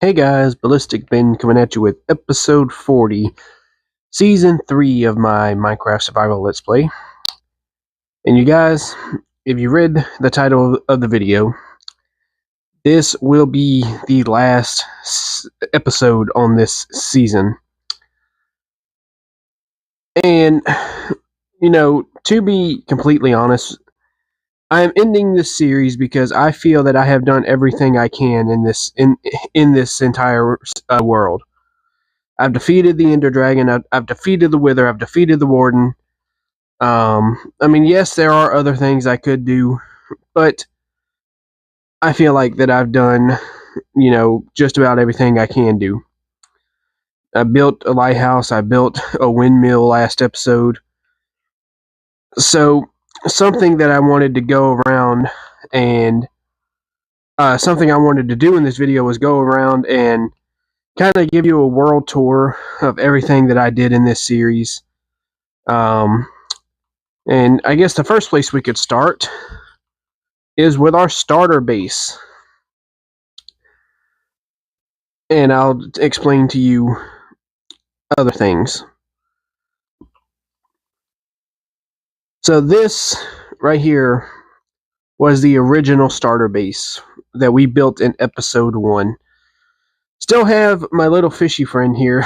Hey guys, Ballistic Ben coming at you with episode 40, season 3 of my Minecraft Survival Let's Play. And you guys, if you read the title of the video, this will be the last episode on this season. And, to be completely honest, I am ending this series because I feel that I have done everything I can in this entire world. I've defeated the Ender Dragon. I've defeated the Wither. I've defeated the Warden. Yes, there are other things I could do, but I feel like that I've done, just about everything I can do. I built a lighthouse. I built a windmill last episode. So something that I wanted to go around and something I wanted to do in this video was go around and kind of give you a world tour of everything that I did in this series. And I guess the first place we could start is with our starter base. And I'll explain to you other things. So this right here was the original starter base that we built in episode 1. Still have my little fishy friend here.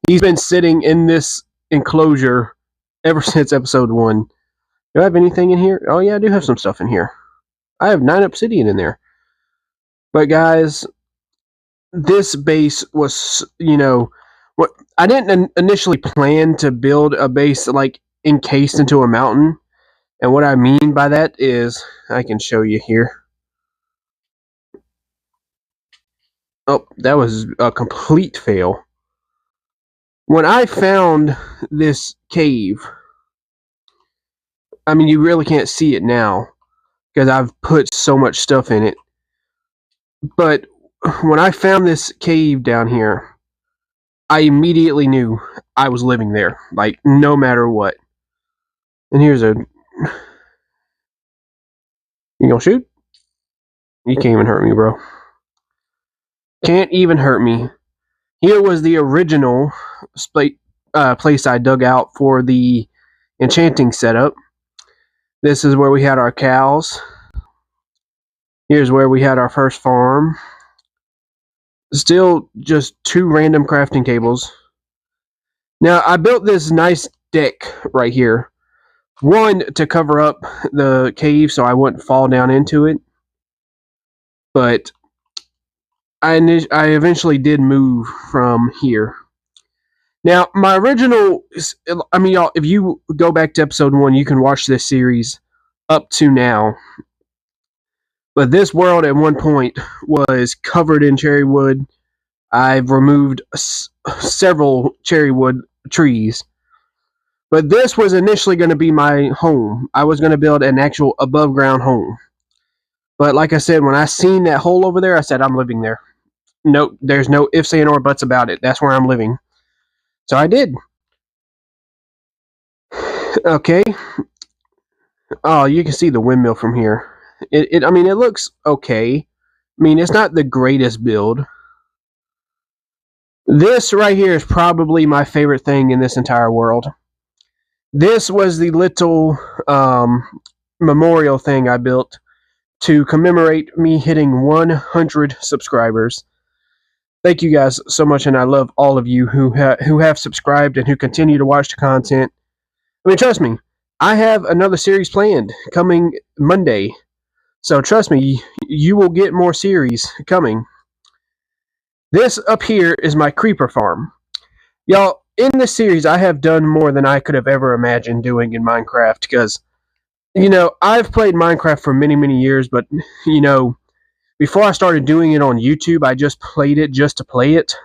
He's been sitting in this enclosure ever since episode 1. Do I have anything in here? Oh yeah, I do have some stuff in here. I have 9 obsidian in there. But guys, this base was, what I didn't initially plan to build a base like encased into a mountain. And what I mean by that is, I can show you here. Oh, that was a complete fail. When I found this cave, you really can't see it now because I've put so much stuff in it. But when I found this cave down here, I immediately knew I was living there, like no matter what. And here's a... You gonna shoot? You can't even hurt me, bro. Can't even hurt me. Here was the original place I dug out for the enchanting setup. This is where we had our cows. Here's where we had our first farm. Still just 2 random crafting tables. Now, I built this nice deck right here. One, to cover up the cave so I wouldn't fall down into it. But I eventually did move from here. Now, my original... y'all, if you go back to episode 1, you can watch this series up to now. But this world at one point was covered in cherry wood. I've removed several cherry wood trees. But this was initially going to be my home. I was going to build an actual above ground home. But like I said, when I seen that hole over there, I said, I'm living there. No, there's no ifs, ands, or buts about it. That's where I'm living. So I did. Okay. Oh, you can see the windmill from here. It looks okay. It's not the greatest build. This right here is probably my favorite thing in this entire world. This was the little memorial thing I built to commemorate me hitting 100 subscribers. Thank you guys so much, and I love all of you who have subscribed and who continue to watch the content. Trust me, I have another series planned coming Monday. So trust me, you will get more series coming. This up here is my creeper farm. Y'all, in this series, I have done more than I could have ever imagined doing in Minecraft because, I've played Minecraft for many, many years, but, before I started doing it on YouTube, I just played it just to play it.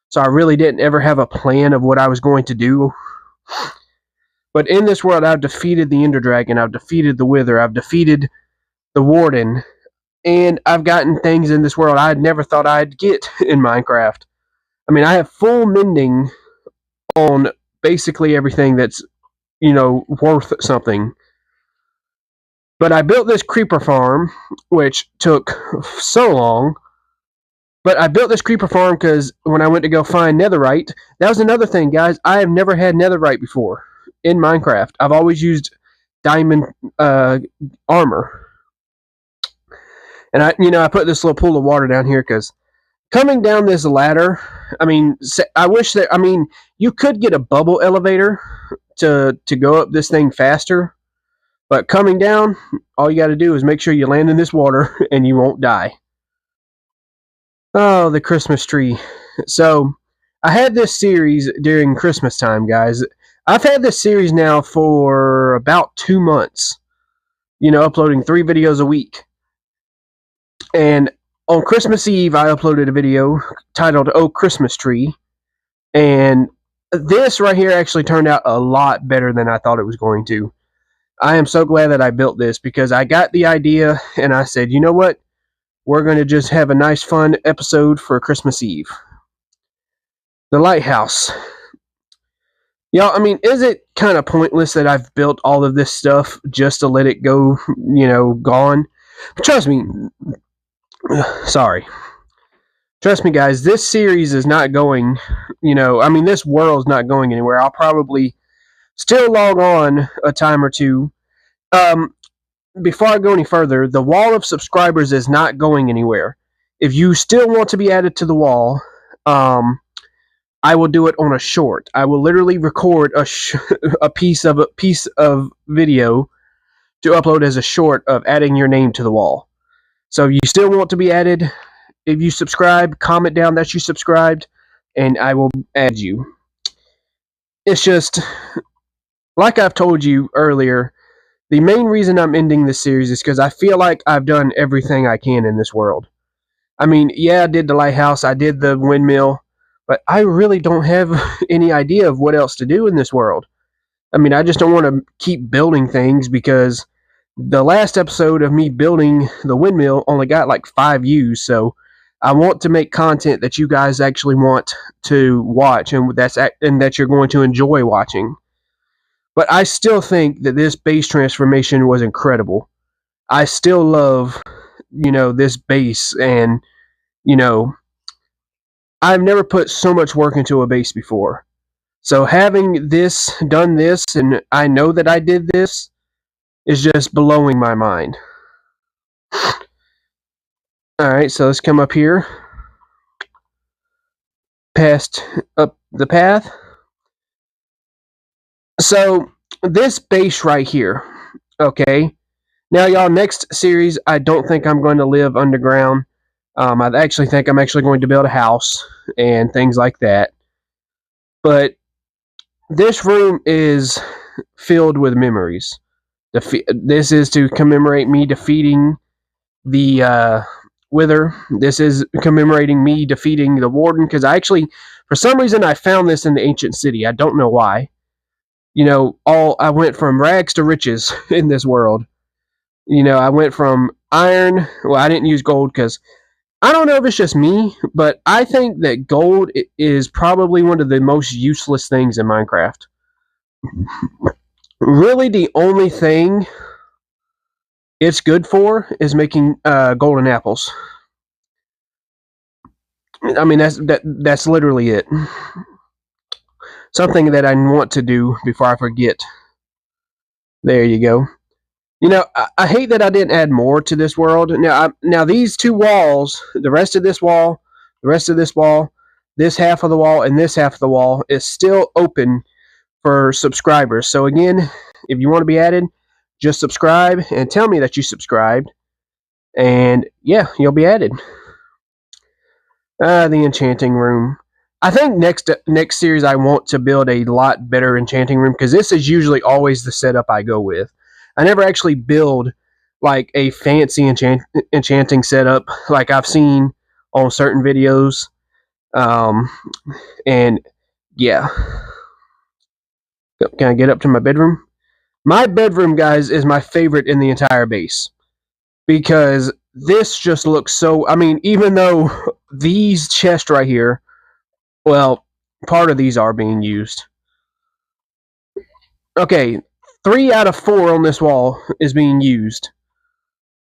So I really didn't ever have a plan of what I was going to do. But in this world, I've defeated the Ender Dragon, I've defeated the Wither, I've defeated the Warden, and I've gotten things in this world I never thought I'd get in Minecraft. I have full mending on basically everything that's, worth something. But I built this creeper farm, which took so long. But I built this creeper farm because when I went to go find netherite, that was another thing, guys. I have never had netherite before in Minecraft. I've always used diamond armor. And I put this little pool of water down here because coming down this ladder, I mean, I wish that, I mean, you could get a bubble elevator to go up this thing faster, but coming down, all you got to do is make sure you land in this water and you won't die. Oh, the Christmas tree. So, I had this series during Christmas time, guys. I've had this series now for about 2 months, uploading 3 videos a week. And on Christmas Eve, I uploaded a video titled "Oh Christmas Tree," and this right here actually turned out a lot better than I thought it was going to. I am so glad that I built this because I got the idea and I said, you know what? We're going to just have a nice, fun episode for Christmas Eve. The lighthouse. Y'all, I mean, is it kind of pointless that I've built all of this stuff just to let it go, gone? But trust me, sorry. Trust me, guys, this series is not going, this world's not going anywhere. I'll probably still log on a time or two. Before I go any further, the wall of subscribers is not going anywhere. If you still want to be added to the wall, I will do it on a short. I will literally record a piece of video to upload as a short of adding your name to the wall. So if you still want to be added, if you subscribe, comment down that you subscribed, and I will add you. It's just, like I've told you earlier, the main reason I'm ending this series is because I feel like I've done everything I can in this world. I mean, yeah, I did the lighthouse, I did the windmill, but I really don't have any idea of what else to do in this world. I mean, I just don't want to keep building things because the last episode of me building the windmill only got like 5 views, so I want to make content that you guys actually want to watch and that you're going to enjoy watching. But I still think that this base transformation was incredible. I still love, this base, and, I've never put so much work into a base before. So having done this, and I know that I did this, is just blowing my mind. Alright, so let's come up here. Past up the path. So, this base right here, okay? Now, y'all, next series, I don't think I'm going to live underground. I actually think I'm actually going to build a house and things like that. But this room is filled with memories. This is to commemorate me defeating the Wither. This is commemorating me defeating the Warden, because for some reason, I found this in the ancient city. I don't know why. I went from rags to riches in this world. I went from iron. Well, I didn't use gold because I don't know if it's just me, but I think that gold is probably one of the most useless things in Minecraft. Really, the only thing it's good for is making golden apples. I mean, that's literally it. Something that I want to do before I forget. There you go. I hate that I didn't add more to this world. Now these 2 walls, the rest of this wall, the rest of this wall, this half of the wall, and this half of the wall is still open for subscribers. So again, if you want to be added, just subscribe and tell me that you subscribed, and yeah, you'll be added. The enchanting room. I think next series I want to build a lot better enchanting room, because this is usually always the setup I go with. I never actually build like a fancy enchanting setup like I've seen on certain videos. And yeah. Can I get up to my bedroom? My bedroom, guys, is my favorite in the entire base, because this just looks so... I mean, even though these chests right here, well, part of these are being used. Okay, 3 out of 4 on this wall is being used.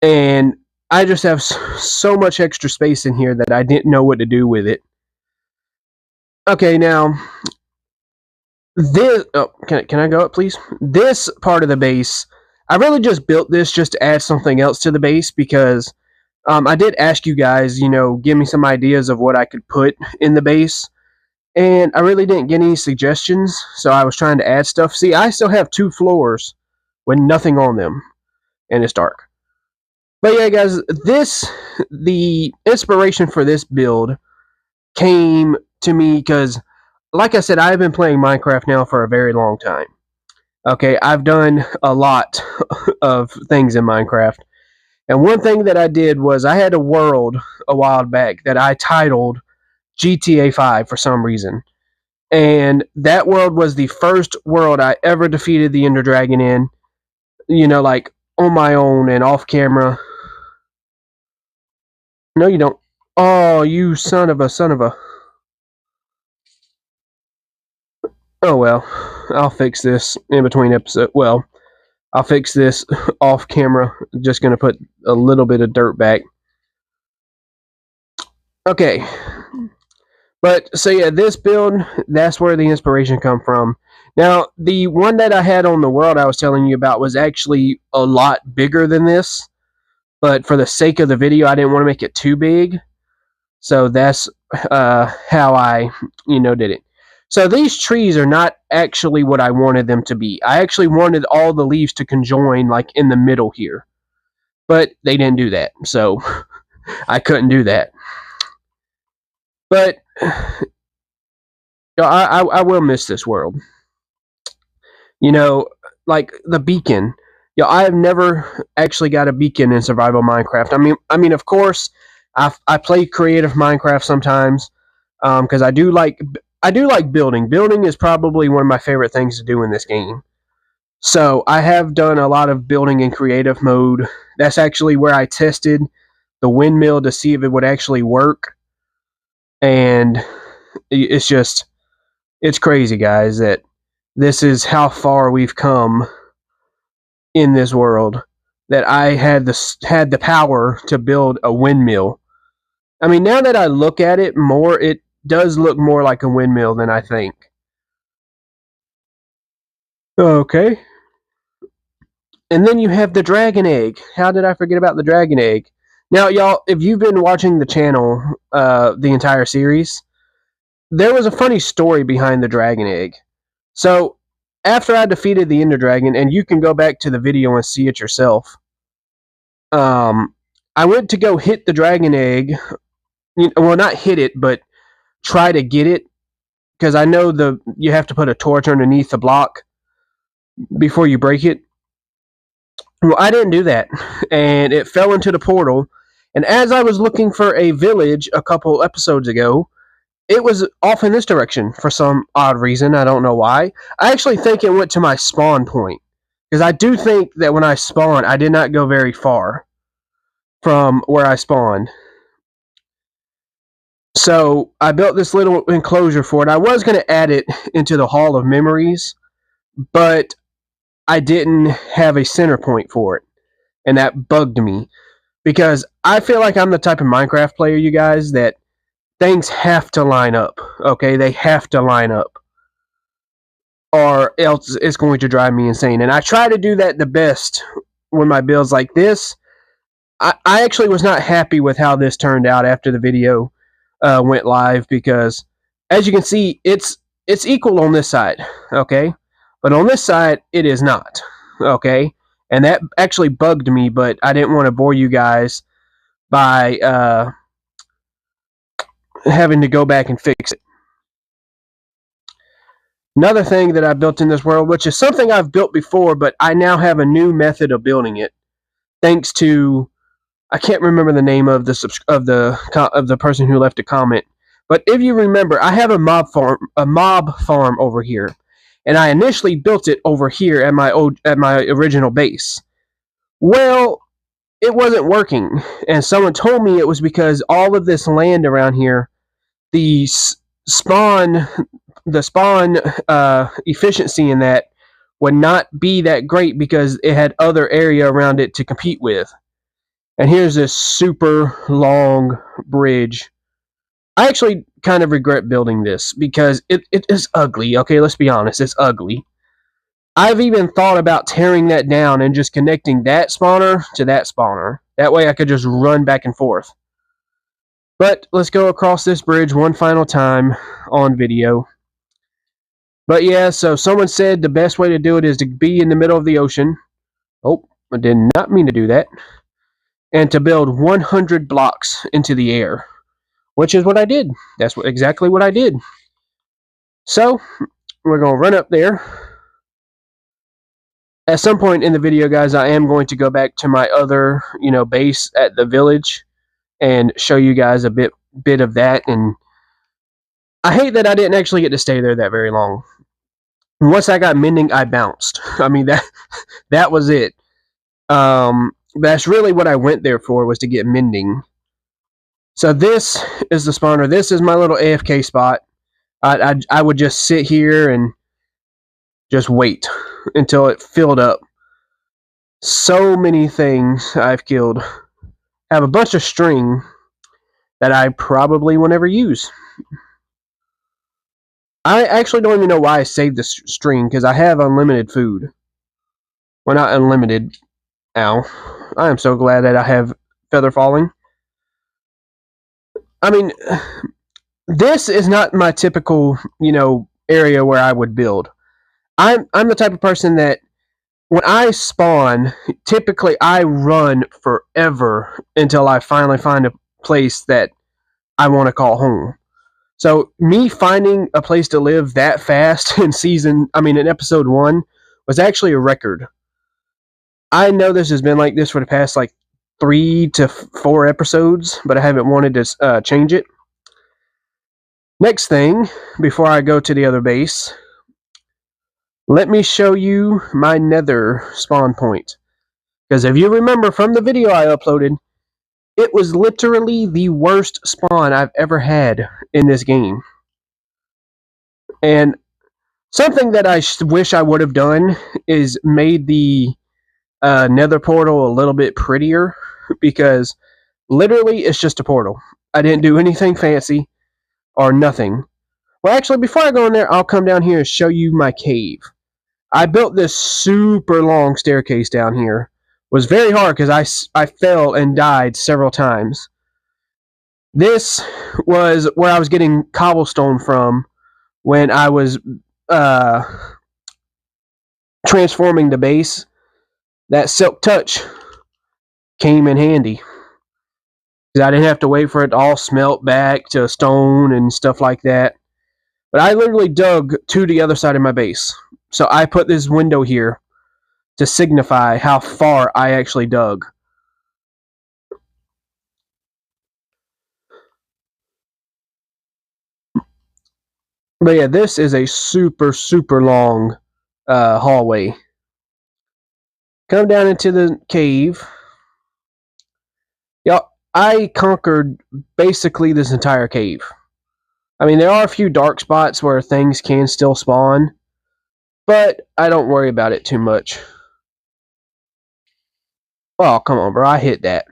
And I just have so much extra space in here that I didn't know what to do with it. Okay, now this. Oh, can I go up, please? This part of the base, I really just built this just to add something else to the base because I did ask you guys, give me some ideas of what I could put in the base, and I really didn't get any suggestions, so I was trying to add stuff. See, I still have 2 floors with nothing on them, and it's dark. But yeah, guys, the inspiration for this build came to me because, like I said, I've been playing Minecraft now for a very long time. Okay, I've done a lot of things in Minecraft. And one thing that I did was I had a world a while back that I titled GTA 5 for some reason. And that world was the first world I ever defeated the Ender Dragon in, like on my own and off camera. No, you don't. Oh, you son of a. Oh well, I'll fix this in between episodes. Well, I'll fix this off camera. Just gonna put a little bit of dirt back. Okay. But so yeah, this build, that's where the inspiration come from. Now, the one that I had on the world I was telling you about was actually a lot bigger than this. But for the sake of the video, I didn't want to make it too big. So that's how I, did it. So these trees are not actually what I wanted them to be. I actually wanted all the leaves to conjoin like in the middle here. But they didn't do that. So I couldn't do that. But I will miss this world. Like the beacon. I have never actually got a beacon in survival Minecraft. I mean, of course, I play creative Minecraft sometimes because I do like building. Building is probably one of my favorite things to do in this game. So I have done a lot of building in creative mode. That's actually where I tested the windmill to see if it would actually work. And it's crazy, guys, that this is how far we've come in this world, that I had the power to build a windmill. I mean, now that I look at it more, it does look more like a windmill than I think. Okay. And then you have the dragon egg. How did I forget about the dragon egg? Now, y'all, if you've been watching the channel the entire series, there was a funny story behind the dragon egg. So, after I defeated the Ender Dragon, and you can go back to the video and see it yourself, I went to go hit the dragon egg. Well, not hit it, but try to get it, because I know you have to put a torch underneath the block before you break it. Well, I didn't do that, and it fell into the portal. And as I was looking for a village a couple episodes ago, it was off in this direction for some odd reason. I don't know why. I actually think it went to my spawn point, because I do think that when I spawned, I did not go very far from where I spawned. So I built this little enclosure for it. I was going to add it into the Hall of Memories, but I didn't have a center point for it, and that bugged me, because I feel like I'm the type of Minecraft player, you guys, that things have to line up, okay? They have to line up, or else it's going to drive me insane. And I try to do that the best when my builds like this. I actually was not happy with how this turned out after the video went live, because as you can see, it's equal on this side, okay? But on this side, it is not, okay? And that actually bugged me, but I didn't want to bore you guys by having to go back and fix it. Another thing that I built in this world, which is something I've built before, but I now have a new method of building it, thanks to, I can't remember the name of the person who left a comment, but if you remember, I have a mob farm over here, and I initially built it over here at my original base. Well, it wasn't working, and someone told me it was because all of this land around here, the spawn efficiency in that would not be that great, because it had other area around it to compete with. And here's this super long bridge. I actually kind of regret building this because it is ugly. Okay, let's be honest, it's ugly. I've even thought about tearing that down and just connecting that spawner to that spawner. That way I could just run back and forth. But let's go across this bridge one final time on video. But yeah, so someone said the best way to do it is to be in the middle of the ocean. Oh, I did not mean to do that. And to build 100 blocks into the air, which is what I did. That's exactly what I did. So, we're going to run up there. At some point in the video, guys, I am going to go back to my other, base at the village and show you guys a bit of that. And I hate that I didn't actually get to stay there that very long. Once I got mending, I bounced. I mean, that was it. That's really what I went there for, was to get mending. So this is the spawner. This is my little AFK spot. I would just sit here and just wait until it filled up. So many things I've killed. I have a bunch of string that I probably will never use. I actually don't even know why I saved the string, because I have unlimited food. Well, not unlimited. Ow. I am so glad that I have feather falling. I mean, this is not my typical, area where I would build. I'm the type of person that when I spawn, typically I run forever until I finally find a place that I want to call home. So me finding a place to live that fast in episode 1 was actually a record. I know this has been like this for the past 3 to 4 episodes, but I haven't wanted to change it. Next thing, before I go to the other base, let me show you my nether spawn point. Because if you remember from the video I uploaded, it was literally the worst spawn I've ever had in this game. And something that I wish I would have done is made the nether portal a little bit prettier, because literally it's just a portal. I didn't do anything fancy or nothing. Well, actually, before I go in there, I'll come down here and show you my cave. I built this super long staircase down here. It was very hard because I fell and died several times. This was where I was getting cobblestone from when I was transforming the base. That silk touch came in handy, because I didn't have to wait for it to all smelt back to stone and stuff like that. But I literally dug to the other side of my base. So I put this window here to signify how far I actually dug. But yeah, this is a super, super long hallway. Come down into the cave. Y'all, I conquered basically this entire cave. I mean, there are a few dark spots where things can still spawn, but I don't worry about it too much. Oh, come on, bro. I hit that.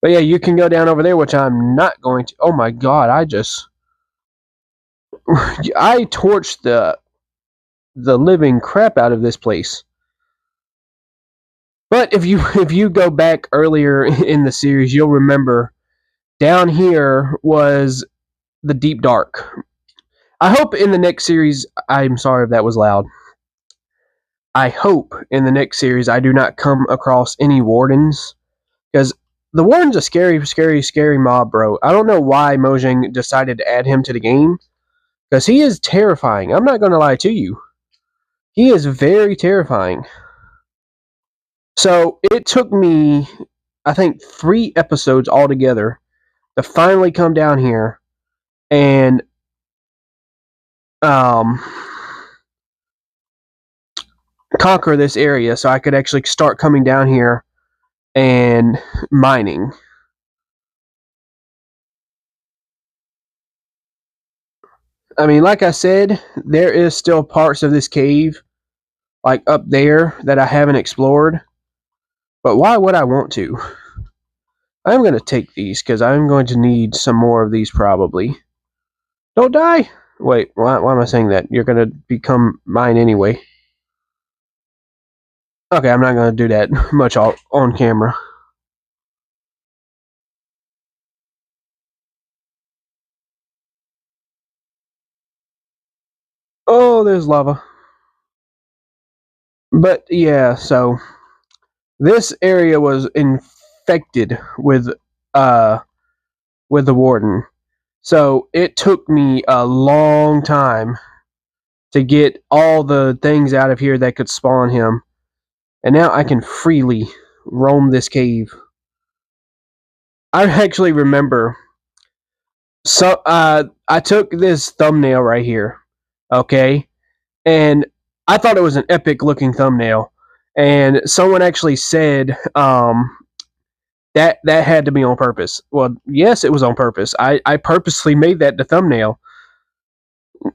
But yeah, you can go down over there, which I'm not going to. Oh my god, I torched the living crap out of this place. But if you go back earlier in the series, you'll remember down here was the deep dark. I hope in the next series, I'm sorry if that was loud. I hope in the next series I do not come across any wardens, because the warden's a scary, scary, scary mob, bro. I don't know why Mojang decided to add him to the game, because he is terrifying. I'm not going to lie to you. He is very terrifying. So it took me, I think, 3 episodes altogether to finally come down here and conquer this area, so I could actually start coming down here and mining. I mean, like I said, there is still parts of this cave, like up there, that I haven't explored. But why would I want to? I'm going to take these because I'm going to need some more of these probably. Don't die! Wait, why am I saying that? You're going to become mine anyway. Okay, I'm not going to do that much on camera. Oh, there's lava. But yeah, so this area was infected with the warden. So it took me a long time to get all the things out of here that could spawn him. And now I can freely roam this cave. I actually remember. So I took this thumbnail right here, okay, and I thought it was an epic looking thumbnail, and someone actually said that had to be on purpose. Well, yes, it was on purpose. I purposely made that the thumbnail.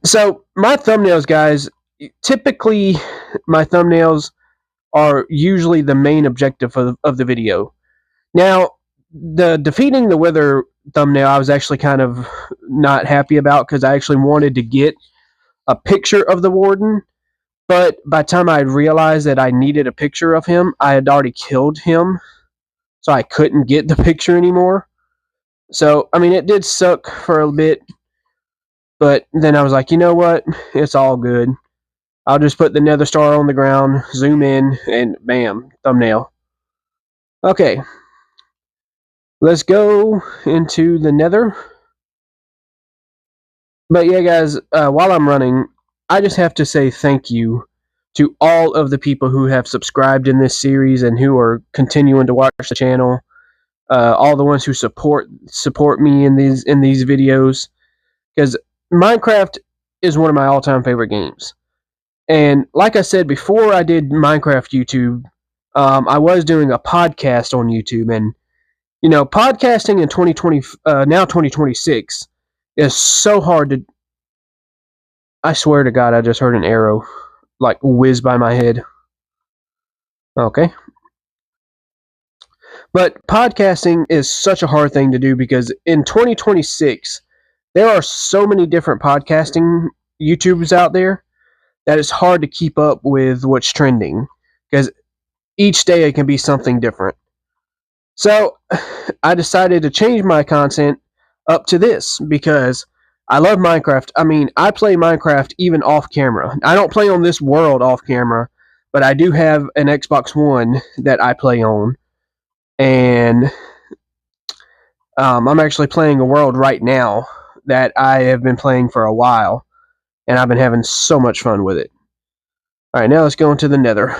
So my thumbnails, guys, typically my thumbnails are usually the main objective of the video. Now, the defeating the Wither thumbnail, I was actually kind of not happy about because I actually wanted to get a picture of the warden. But by the time I realized that I needed a picture of him, I had already killed him, so I couldn't get the picture anymore. So, I mean, it did suck for a bit, but then I was like, you know what? It's all good. I'll just put the nether star on the ground, zoom in, and bam, thumbnail. Okay, let's go into the nether. But yeah, guys, while I'm running, I just have to say thank you to all of the people who have subscribed in this series and who are continuing to watch the channel. All the ones who support me in these videos, because Minecraft is one of my all-time favorite games. And like I said before, I did Minecraft YouTube. I was doing a podcast on YouTube, and you know, podcasting in 2020, now 2026, is so hard to. I swear to God, I just heard an arrow like whiz by my head. Okay. But podcasting is such a hard thing to do because in 2026, there are so many different podcasting YouTubers out there that it's hard to keep up with what's trending because each day it can be something different. So I decided to change my content up to this because I love Minecraft. I mean, I play Minecraft even off camera. I don't play on this world off camera, but I do have an Xbox One that I play on. And I'm actually playing a world right now that I have been playing for a while. And I've been having so much fun with it. Alright, now let's go into the nether.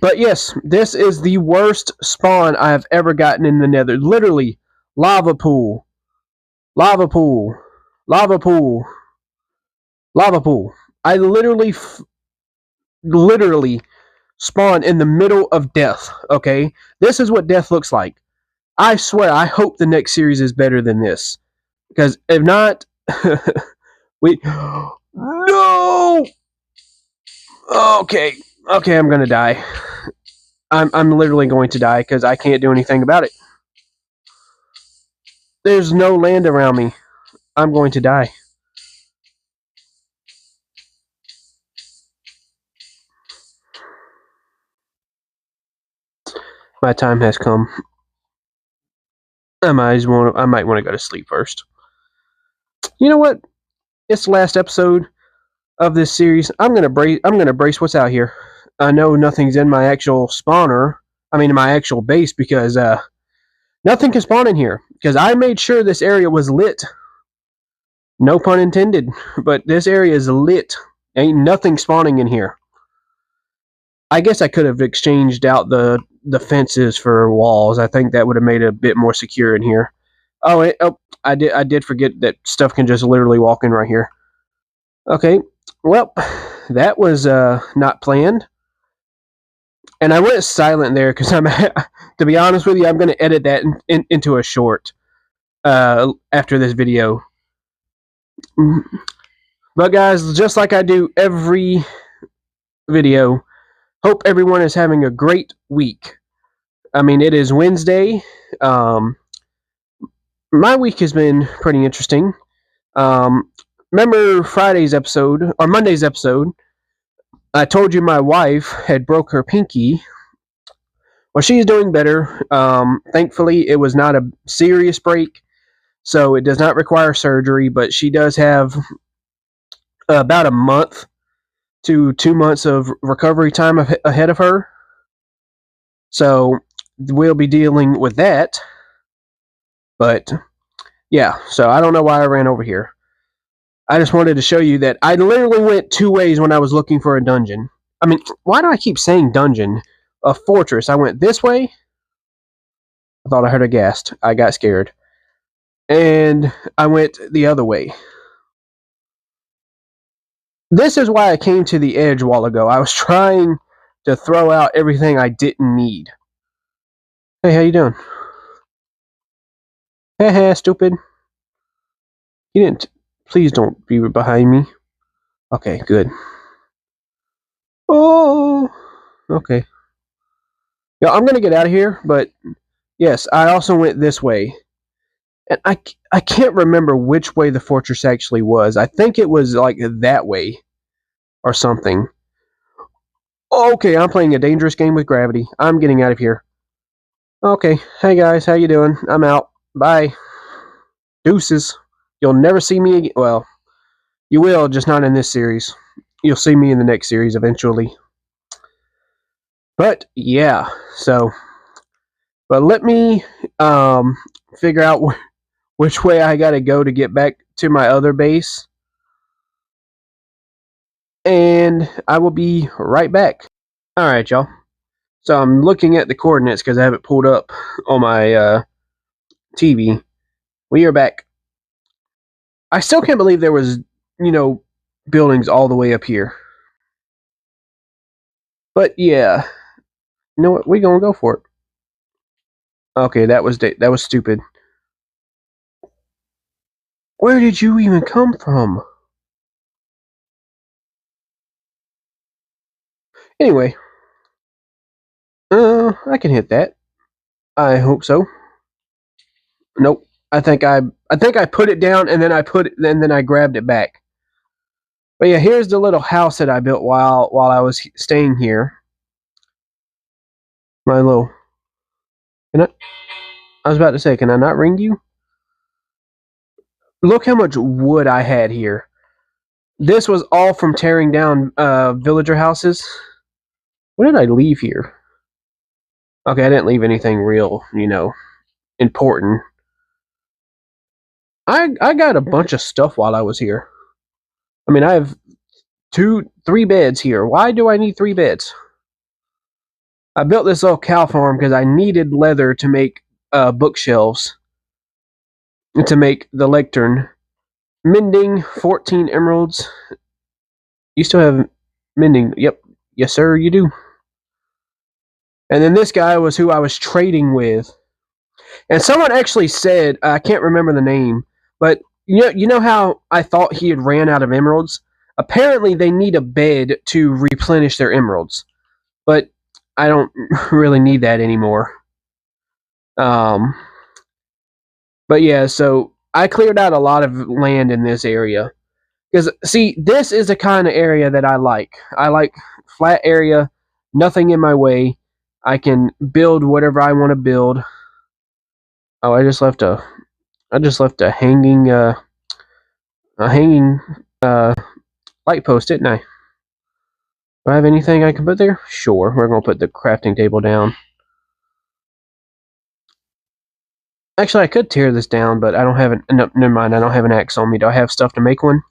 But yes, this is the worst spawn I have ever gotten in the nether. Literally, lava pool. Lava pool. Lava pool. Lava pool. I literally spawn in the middle of death, okay? This is what death looks like. I swear, I hope the next series is better than this. Because if not, we... No! Okay, I'm gonna die. I'm literally going to die because I can't do anything about it. There's no land around me. I'm going to die. My time has come. I might want to go to sleep first. You know what? It's the last episode of this series. I'm gonna brace what's out here. I know nothing's in my actual spawner. I mean, in my actual base because nothing can spawn in here because I made sure this area was lit. No pun intended, but this area is lit. Ain't nothing spawning in here. I guess I could have exchanged out the fences for walls. I think that would have made it a bit more secure in here. Oh, I did forget that stuff can just literally walk in right here. Okay, well, that was not planned. And I went silent there because I'm, to be honest with you, I'm going to edit that into a short after this video. But guys, just like I do every video. Hope everyone is having a great week. I mean, it is Wednesday. Um, my week has been pretty interesting. Um, Remember Friday's episode, or Monday's episode? I told you my wife had broke her pinky. Well, she's doing better. Thankfully, it was not a serious break, so it does not require surgery, but she does have about a month to 2 months of recovery time ahead of her. So we'll be dealing with that. But yeah, so I don't know why I ran over here. I just wanted to show you that I literally went two ways when I was looking for a dungeon. I mean, why do I keep saying dungeon? A fortress. I went this way. I thought I heard a ghast. I got scared. And I went the other way. This is why I came to the edge a while ago. I was trying to throw out everything I didn't need. Hey, how you doing? Haha, stupid. You didn't. Please don't be behind me. Okay, good. Oh, okay. Yeah, I'm gonna get out of here, but yes, I also went this way. And I can't remember which way the fortress actually was. I think it was like that way or something. Okay, I'm playing a dangerous game with gravity. I'm getting out of here. Okay, hey guys, how you doing? I'm out. Bye. Deuces. You'll never see me again. Well, you will, just not in this series. You'll see me in the next series eventually. But yeah, so but let me figure out which way I gotta go to get back to my other base. And I will be right back. Alright, y'all. So I'm looking at the coordinates because I have it pulled up on my TV. We are back. I still can't believe there was, buildings all the way up here. But yeah, you know what? We're gonna go for it. Okay, that was stupid. Where did you even come from? Anyway, I can hit that. I hope so. Nope. I think I put it down and then I grabbed it back. But yeah, here's the little house that I built while I was staying here. My little. Can I was about to say, can I not ring you? Look how much wood I had here. This was all from tearing down villager houses. What did I leave here? Okay, I didn't leave anything real, important. I got a bunch of stuff while I was here. I mean, I have 3 beds here. Why do I need 3 beds? I built this little cow farm because I needed leather to make bookshelves to make the lectern. Mending 14 emeralds. You still have mending? Yep, yes sir, you do. And then this guy was who I was trading with. And someone actually said, I can't remember the name, but you know how I thought he had ran out of emeralds? Apparently they need a bed to replenish their emeralds. But I don't really need that anymore. But yeah, so I cleared out a lot of land in this area. Because, see, this is the kind of area that I like. I like flat area, nothing in my way. I can build whatever I want to build. Oh, I just left a hanging light post, didn't I? Do I have anything I can put there? Sure, we're gonna put the crafting table down. Actually, I could tear this down, but I don't have an. No, never mind. I don't have an axe on me. Do I have stuff to make one?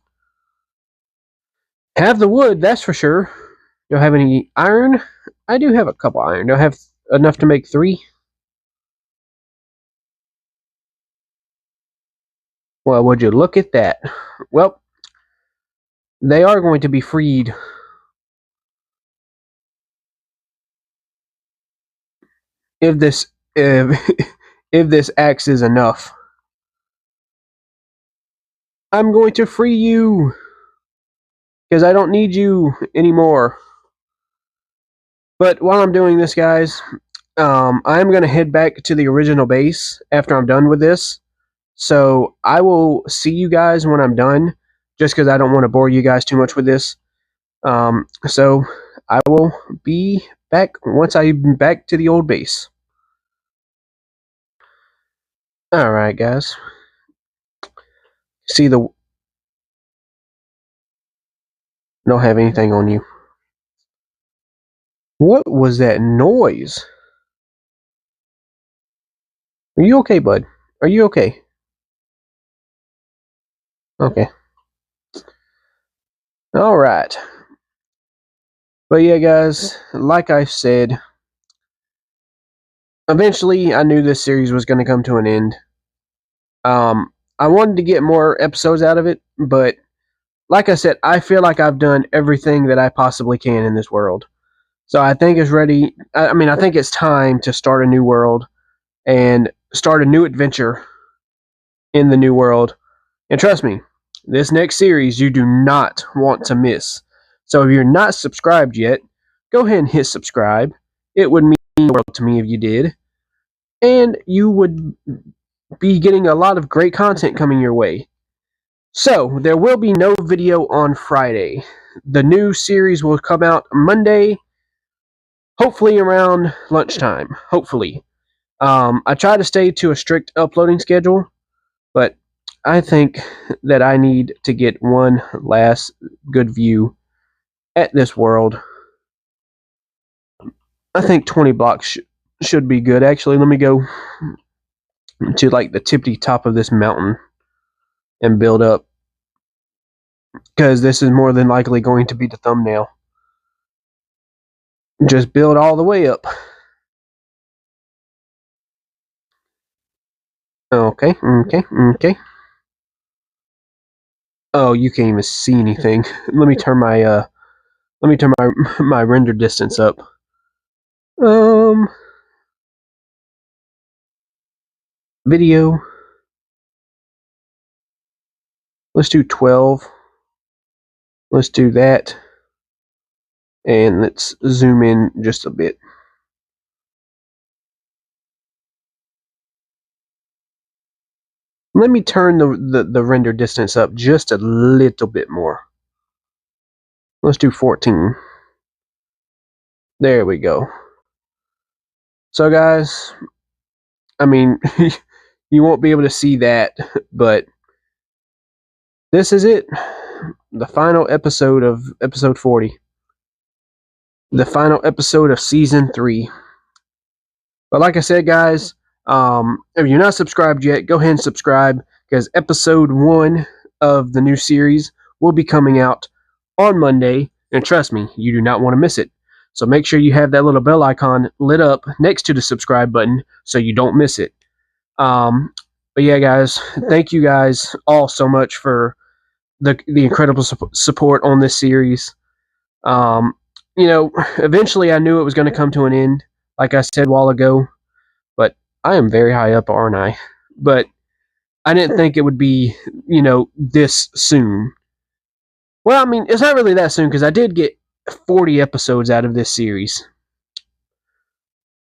Have the wood, that's for sure. Do I have any iron? I do have a couple iron. Do I have enough to make 3? Well, would you look at that? Well, they are going to be freed. If this if, if this axe is enough. I'm going to free you because I don't need you anymore. But while I'm doing this, guys, I'm going to head back to the original base after I'm done with this. So I will see you guys when I'm done, just because I don't want to bore you guys too much with this. So I will be back once I'm back to the old base. Alright, guys. See the... Don't have anything on you. What was that noise? Are you okay, bud? Are you okay? Okay. Alright. But yeah, guys, like I said, eventually I knew this series was going to come to an end. I wanted to get more episodes out of it, but like I said, I feel like I've done everything that I possibly can in this world. So I think it's ready. I think it's time to start a new world and start a new adventure in the new world. And trust me, this next series you do not want to miss. So if you're not subscribed yet, go ahead and hit subscribe. It would mean the world to me if you did. And you would be getting a lot of great content coming your way. So, there will be no video on Friday. The new series will come out Monday, hopefully around lunchtime. Hopefully. I try to stay to a strict uploading schedule, but I think that I need to get one last good view at this world. I think 20 blocks should be good. Actually, let me go to like the tippity top of this mountain and build up, because this is more than likely going to be the thumbnail. Just build all the way up. Okay. Oh, you can't even see anything. Let me turn my my render distance up. Video. Let's do 12. Let's do that. And let's zoom in just a bit. Let me turn the render distance up just a little bit more. Let's do 14. There we go. So guys, I mean, you won't be able to see that, but this is it. The final episode of episode 40. The final episode of season 3. But like I said, guys, if you're not subscribed yet, go ahead and subscribe, because episode 1 of the new series will be coming out on Monday, and trust me, you do not want to miss it. So make sure you have that little bell icon lit up next to the subscribe button so you don't miss it. But yeah, guys, thank you guys all so much for the incredible support on this series. Eventually I knew it was going to come to an end, like I said a while ago, but I am very high up, aren't I? But I didn't think it would be, this soon. Well, I mean, it's not really that soon, because I did get 40 episodes out of this series.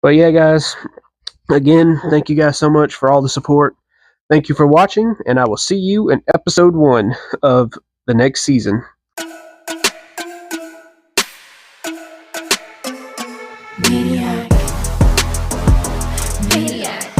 But yeah, guys, again, thank you guys so much for all the support. Thank you for watching, and I will see you in episode 1 of the next season. Maniac. Maniac.